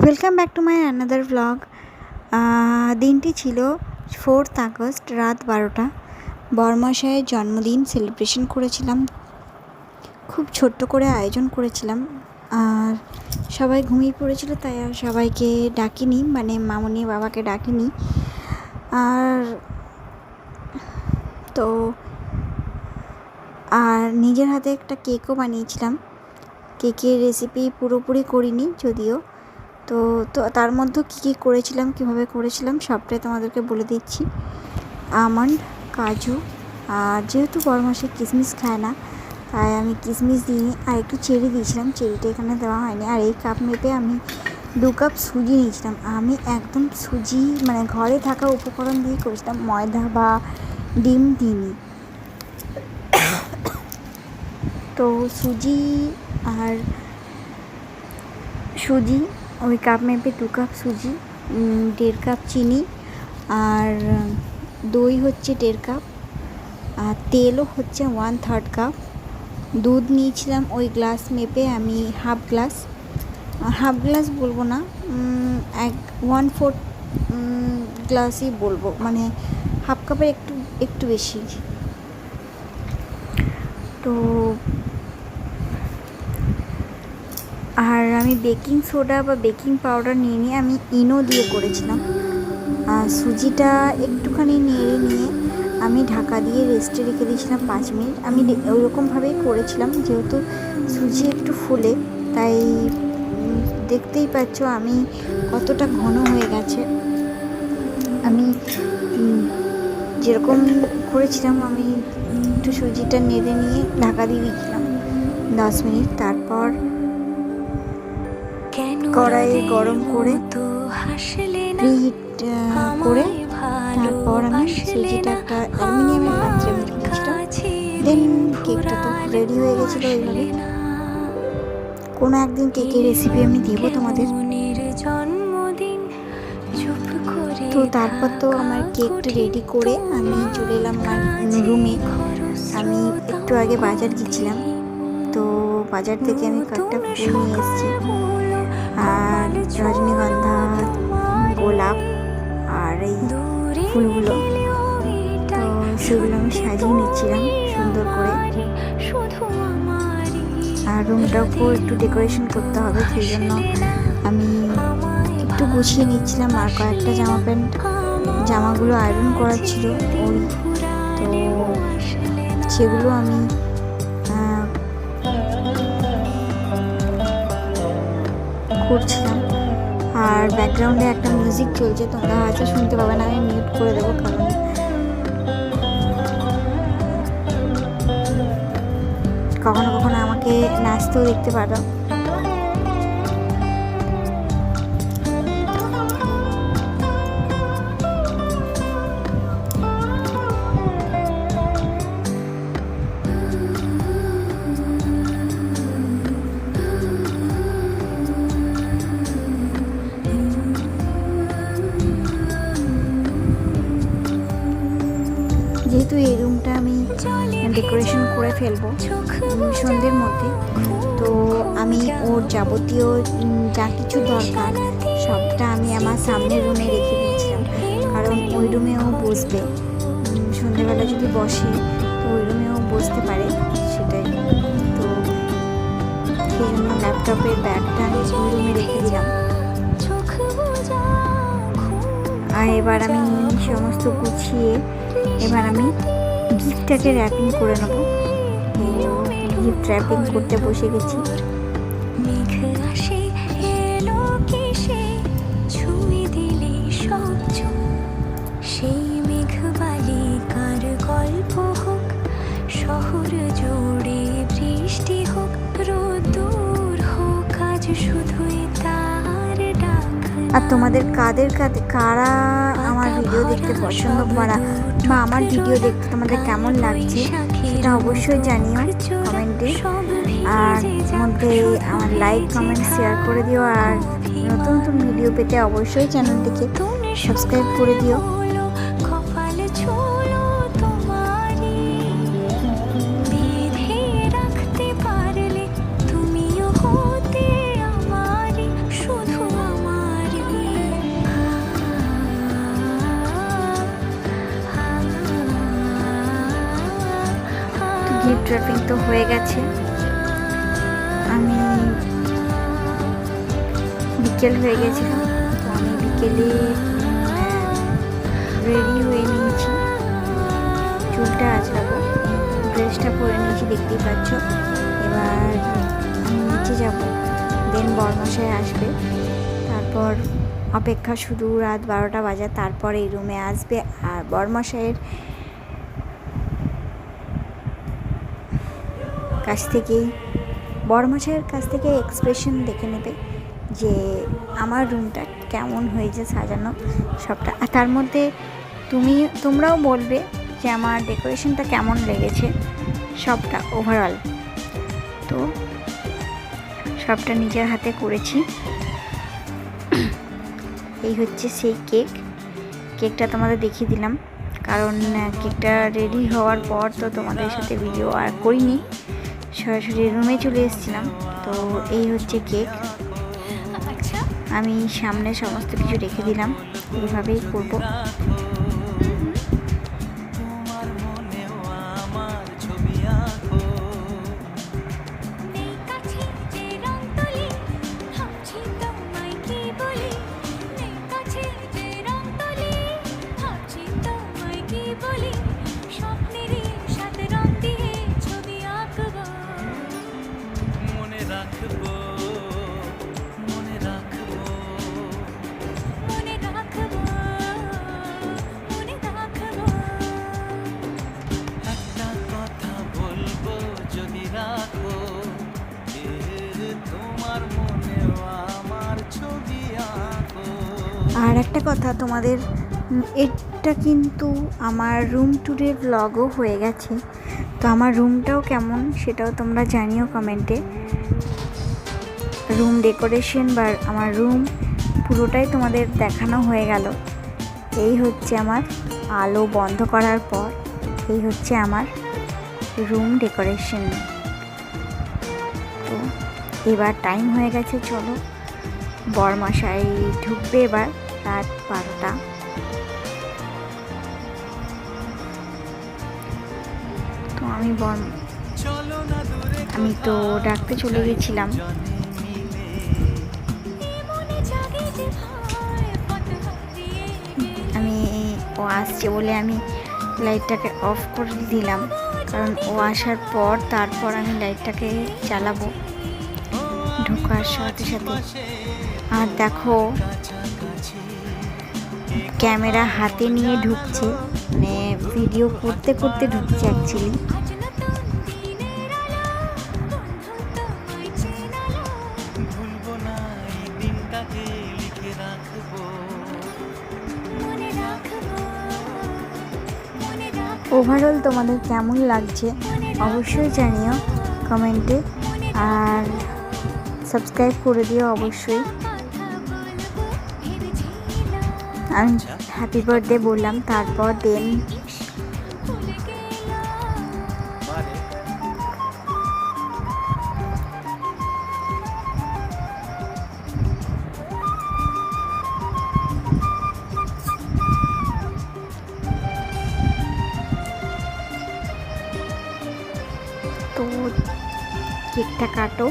Welcome back to my another vlog. দিনটি ছিল 4th August, রাত 12টা। বরমশাইয়ের জন্মদিন সেলিব্রেশন করেছিলাম, খুব ছোট্ট করে আয়োজন করেছিলাম। আর সবাই ঘুমিয়ে পড়েছিল, তাই আর সবাইকে ডাকিনি, মানে মামুনি বাবাকে ডাকিনি। আর নিজের হাতে একটা কেকও বানিয়েছিলাম। কেকের রেসিপি পুরোপুরি করিনি যদিও, তো তার মধ্যে কী করেছিলাম, কীভাবে করেছিলাম সবটাই তোমাদেরকে বলে দিচ্ছি। আমন্ড, কাজু, আর যেহেতু বড়মাসে কিশমিশ খায় না, তাই আমি কিশমিশ দিইনি, আর একটু চেরি দিয়েছিলাম, চেরিটা এখানে দেওয়া হয়নি। আর এই কাপ মেপে আমি 2 কাপ সুজি নিয়েছিলাম। আমি একদম সুজি মানে ঘরে থাকা উপকরণ দিয়ে করেছিলাম, ময়দা বা ডিম দিইনি। তো সুজি ওই কাপ মেপে 2 কাপ সুজি, 1.5 কাপ চিনি, আর দই হচ্ছে 1.5 কাপ, আর তেলও হচ্ছে 1/3 কাপ। দুধ নিয়েছিলাম ওই গ্লাস মেপে আমি হাফ গ্লাস বলবো না, 1/4 গ্লাসই বলবো, মানে হাফ কাপের একটু বেশি। তো আর আমি বেকিং সোডা বা বেকিং পাউডার নিয়ে আমি ইনো দিয়ে করেছিলাম। আর সুজিটা একটুখানি নেড়ে নিয়ে আমি ঢাকা দিয়ে রেস্টে রেখে দিয়েছিলাম 5 মিনিট। আমি ওইরকমভাবেই করেছিলাম, যেহেতু সুজি একটু ফুলে, তাই দেখতেই পাচ্ছ আমি কতটা ঘন হয়ে গেছে। আমি যেরকম করেছিলাম, আমি একটু সুজিটা নেড়ে নিয়ে ঢাকা দিয়ে দিয়েছিলাম 10 মিনিট। তারপর কড়াইয়ে গরম করে প্রিহিট করে তারপর আমি সুজিটা একটা অ্যালুমিনিয়ামের পাত্রে রেখে দিয়েছিলাম। দেন কেকটা তো রেডি হয়ে গেছিলো। এইভাবে কোনো একদিন কেকের রেসিপি আমি দিব তোমাদের। তো তারপর তো আমার কেকটা রেডি করে আমি চলে এলাম রুমে। আমি একটু আগে বাজার গেছিলাম, তো বাজার থেকে আমি কয়েকটা ফুল নিয়ে এসেছি, আর রজনীগন্ধা, গোলাপ, আর এই ফুলগুলো, তো সেগুলো আমি সাজিয়ে নিচ্ছিলাম সুন্দর করে। আর রুমটাকেও একটু ডেকোরেশন করতে হবে, সেই জন্য আমি একটু গুছিয়ে নিচ্ছিলাম। আর কয়েকটা জামাগুলো আয়রন করার ছিল, ওই তো সেগুলো আমি করছিলাম। আর ব্যাকগ্রাউন্ডে একটা মিউজিক চলছে, তোমরা হয়তো শুনতে পাবে না, আমি মিউট করে দেবো, কারণ কখনো কখনো আমাকে নাচতেও দেখতে পারো। যেহেতু এই রুমটা আমি ডেকোরেশন করে ফেলবো সন্ধ্যের মধ্যে, তো আমি ওর যাবতীয় যা কিছু দরকার সবটা আমি আমার সামনের রুমে রেখে দিয়েছিলাম, কারণ ওই রুমেও বসবে। সন্ধ্যেবেলা যদি বসে তো ওই রুমেও বসতে পারে, সেটাই। তো সেই জন্য ল্যাপটপের ব্যাগটা আমি ওই রুমে রেখে দিলাম। আর এবার আমি সমস্ত গুছিয়ে এবার আমি গিফটটাকে র্যাপিং করে নেবো। গিফট র্যাপিং করতে বসে গেছি। সেই মেঘবালিকার গল্প হোক, শহর জুড়ে বৃষ্টি হোক, রোদ্দুর হোক, আজ শুধুই তার ডাক। আর তোমাদের কারা আমার ভিডিও দেখতে পছন্দ করা বা আমার ভিডিও দেখতে তোমাদের কেমন লাগছে সেটা অবশ্যই জানিও কমেন্টে। আর মধ্যে আমার লাইক, কমেন্ট, শেয়ার করে দিও। আর নতুন নতুন ভিডিও পেতে অবশ্যই চ্যানেলটিকে সাবস্ক্রাইব করে দিও। তুমিও হতে আমারই, শুধু আমার। নাইট ড্রাইভিং তো হয়ে গেছে। আমি বিকেল হয়ে গেছিল, তো আমি বিকেলে রেডি হয়ে নিয়েছি, চুলটা আঁচড়াবো, ড্রেসটা পরে নিয়েছি দেখতেই পাচ্ছ। এবার আমি নিচে যাব, দেন বরমশাই আসবে, তারপর অপেক্ষা শুধু রাত 12টা বাজে, তারপর এই রুমে আসবে আর বরমশাইয়ের কাছ থেকে এক্সপ্রেশন দেখে নেবে যে আমার রুমটা কেমন হয়েছে সাজানো সবটা। আর তার মধ্যে তোমরাও বলবে যে আমার ডেকোরেশনটা কেমন লেগেছে সবটা ওভারঅল। তো সবটা নিজের হাতে করেছি। এই হচ্ছে সেই কেকটা তোমাদের দেখিয়ে দিলাম, কারণ কেকটা রেডি হওয়ার পর তো তোমাদের সাথে ভিডিও আর করিনি, সরাসরি রুমে চলে এসেছিলাম। তো এই হচ্ছে কেক, আমি সামনে সমস্ত কিছু রেখে দিলাম, এইভাবেই করবো। আর একটা কথা তোমাদের, এটা কিন্তু আমার রুম ট্যুরের ব্লগও হয়ে গেছে, তো আমার রুমটাও কেমন সেটাও তোমরা জানিও কমেন্টে। রুম ডেকোরেশন বা আমার রুম পুরোটাই তোমাদের দেখানো হয়ে গেল। এই হচ্ছে আমার আলো বন্ধ করার পর, এই হচ্ছে আমার রুম ডেকোরেশন। তো এবার টাইম হয়ে গেছে, চলো বরমশাই ঢুকবে এবার রাত 12টা। তো আমি তো ডাকতে চলে গেছিলাম। ও আসছে বলে আমি লাইটটাকে অফ করে দিলাম, কারণ ও আসার পর তারপর আমি লাইটটাকে চালাবো ঢোকার সাথে সাথে। আর দেখো ক্যামেরা হাতে নিয়ে ঢুকছে, মানে ভিডিও করতে করতে ঢুকছে অ্যাকচুয়ালি। ওভারঅল তোমাদের কেমন লাগছে অবশ্যই জানিও কমেন্টে, আর সাবস্ক্রাইব করে দিও অবশ্যই। আমি হ্যাপি বার্থডে বললাম, তারপর দেন তো কেকটা কাটো,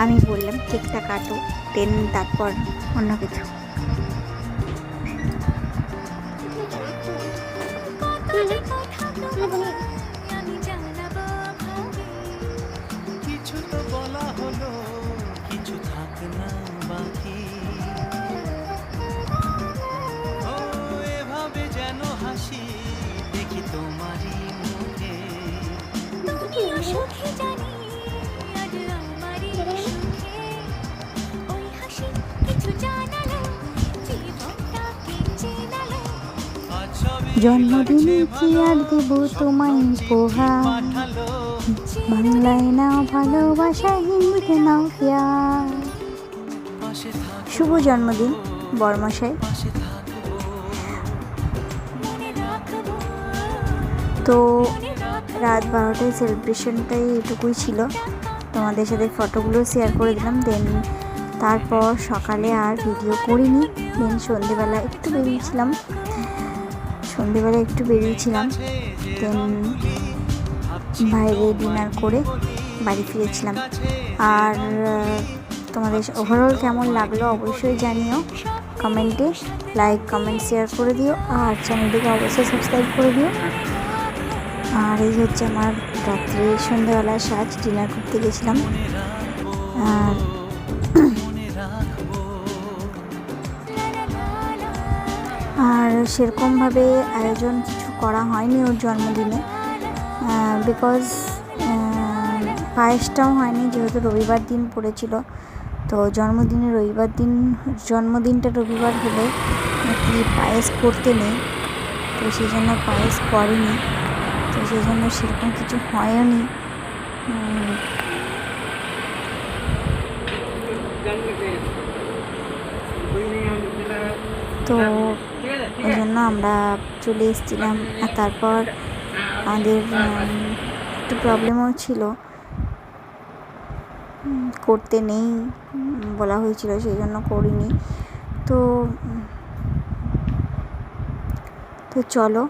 আমি বললাম কেকটা কাটো, দেন তারপর অন্য কিছু। কিছু তো বলা হলো, কিছু থাক না বাকি, ও এভাবে যেন হাসি দেখি তোমারই মুখে। সুখে জানি আজ আমারই সুখে, ওই হাসি কিছু জানালো, জীবনটাকে চেনালো। জন্মদিনে কি আর দেব তোমায় উপহার, বাংলায় নাও ভালোবাসা, হিন্দিতে নাও প্যার। শুভ জন্মদিন বরমশাই। তো রাত 12টায় সেলিব্রেশনটাই এটুকুই ছিল, তোমাদের সাথে ফটোগুলো শেয়ার করে দিলাম। দেন তারপর সকালে আর ভিডিও করিনি, দেন সন্ধেবেলা একটু বেরিয়েছিলাম, দেন বাইরে ডিনার করে বাড়ি ফিরেছিলাম। আর তোমাদের ওভারঅল কেমন লাগলো অবশ্যই জানিও কমেন্টে। লাইক কমেন্ট শেয়ার করে দিও আর চ্যানেলটিকে অবশ্যই সাবস্ক্রাইব করে দিও। আর এই হচ্ছে আমার রাত্রে সন্ধ্যাবেলা সাজ, ডিনার করতে গেছিলাম। আর সেরকমভাবে আয়োজন কিছু করা হয়নি ওর জন্মদিনে, বিকজ পায়েসটাও হয়নি, যেহেতু রবিবার দিন পড়েছিল। তো জন্মদিনটা রবিবার হলে নাকি পায়েস করতে নেই, তো সেই জন্য পায়েস করেনি। তো সেই জন্য সেরকম কিছু হয়নি। তো ওই জন্য আমরা চলে এসেছিলাম। আর তারপর আমাদের একটু প্রবলেমও ছিল, করতে নেই বলা হয়েছিল, সেই জন্য করিনি। তো চলো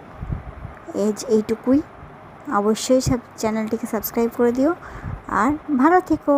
এইটুকুই। অবশ্যই চ্যানেলটিকে সাবস্ক্রাইব করে দিও আর ভালো থেকো।